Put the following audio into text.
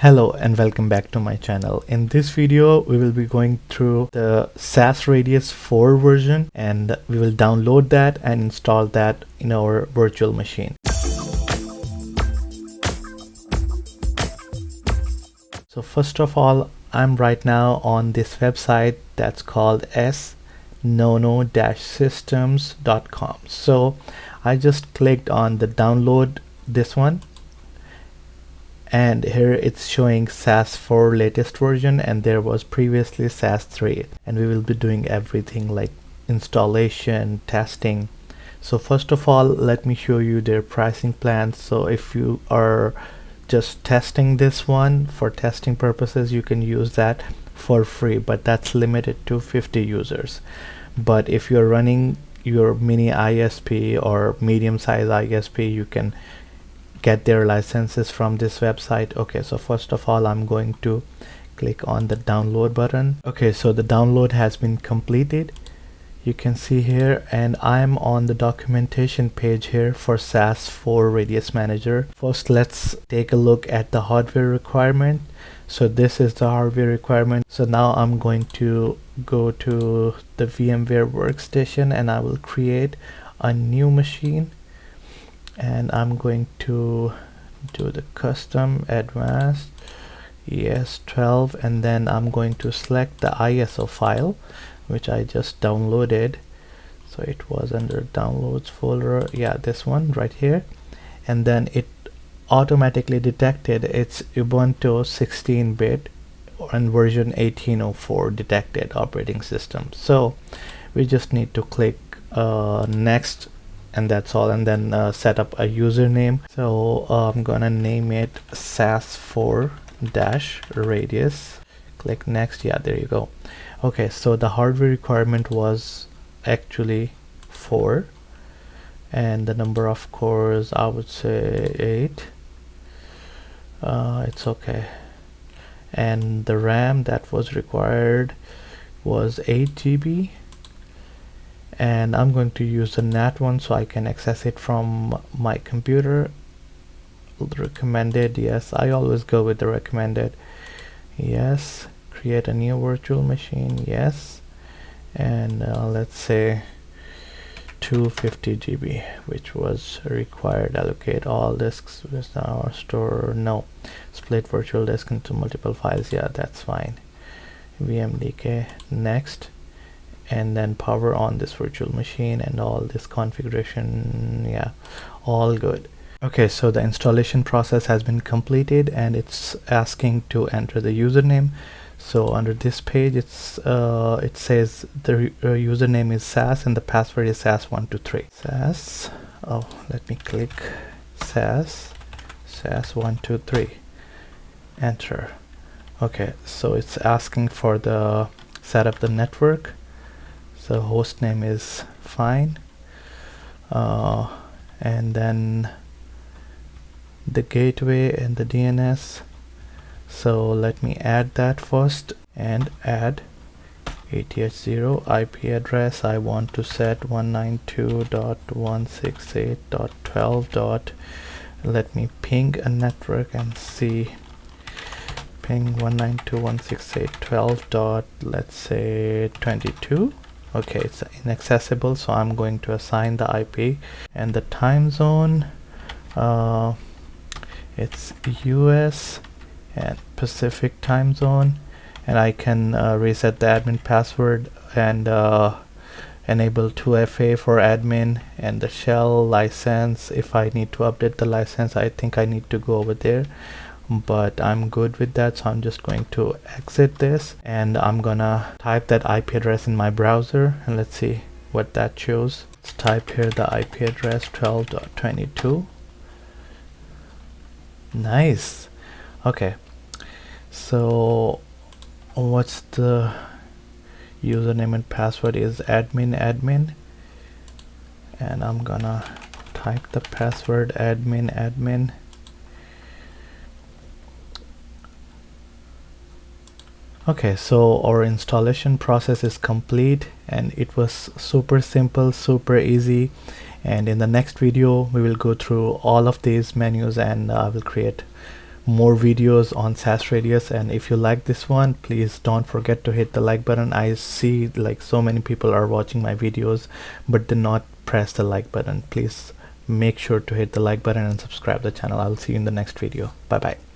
Hello and welcome back to my channel. In this video we will be going through the Sas4 version and we will download that and install that in our virtual machine. So first of all, I'm right now on this website that's called snono-systems.com. So I just clicked on the download this one, and here it's showing Sas4 latest version, and there was previously Sas3, and we will be doing everything like installation, testing. So first of all, let me show you their pricing plans. So if you are just testing this one for testing purposes, you can use that for free, but that's limited to 50 users. But if you're running your mini ISP or medium size ISP, you can get their licenses from this website. Okay, so first of all, I'm going to click on the download button. Okay, so the download has been completed, you can see here, and I'm on the documentation page here for Sas4 Radius Manager. First, let's take a look at the hardware requirement. So this is the hardware requirement. So now I'm going to go to the VMware workstation and I will create a new machine, and I'm going to do the custom advanced ES12, and then I'm going to select the ISO file which I just downloaded. So it was under downloads folder, yeah, this one right here, and then it automatically detected it's Ubuntu 16-bit and version 1804 detected operating system. So we just need to click next, and that's all, and then set up a username. So I'm gonna name it Sas4-radius. Click next. Yeah, there you go. Okay, so the hardware requirement was actually 4, and the number of cores, I would say 8. It's okay. And the RAM that was required was 8 GB, and I'm going to use the NAT one so I can access it from my computer. Recommended, yes, I always go with the recommended. Yes, create a new virtual machine, yes, and let's say 250 GB, which was required. Allocate all disks with our store, no, split virtual disk into multiple files, yeah, that's fine. VMDK, next, and then power on this virtual machine and all this configuration, yeah, all good. Okay, so the installation process has been completed and it's asking to enter the username. So under this page, it's it says the username is Sas and the password is Sas123. Sas, oh, let me click Sas123, enter. Okay, so it's asking for the set up the network. So host name is fine, and then the gateway and the DNS. So let me add that first, and add ATH0 IP address. I want to set 192.168.12. Let me ping a network and see. Ping 192.168.12. Let's say 22. Okay, it's inaccessible, so I'm going to assign the IP, and the time zone, it's US and Pacific time zone, and I can reset the admin password and enable 2FA for admin, and the shell license. If I need to update the license, I think I need to go over there, but I'm good with that, so I'm just going to exit this, and I'm gonna type that IP address in my browser, and let's see what that shows. Let's type here the IP address 12.22. Nice. Okay, so what's the username and password is admin, and I'm gonna type the password admin. Okay, so our installation process is complete, and it was super simple, super easy. And in the next video we will go through all of these menus, and I will create more videos on SAS Radius. And if you like this one, please don't forget to hit the like button. I see like so many people are watching my videos but did not press the like button. Please make sure to hit the like button and subscribe the channel. I'll see you in the next video. Bye bye.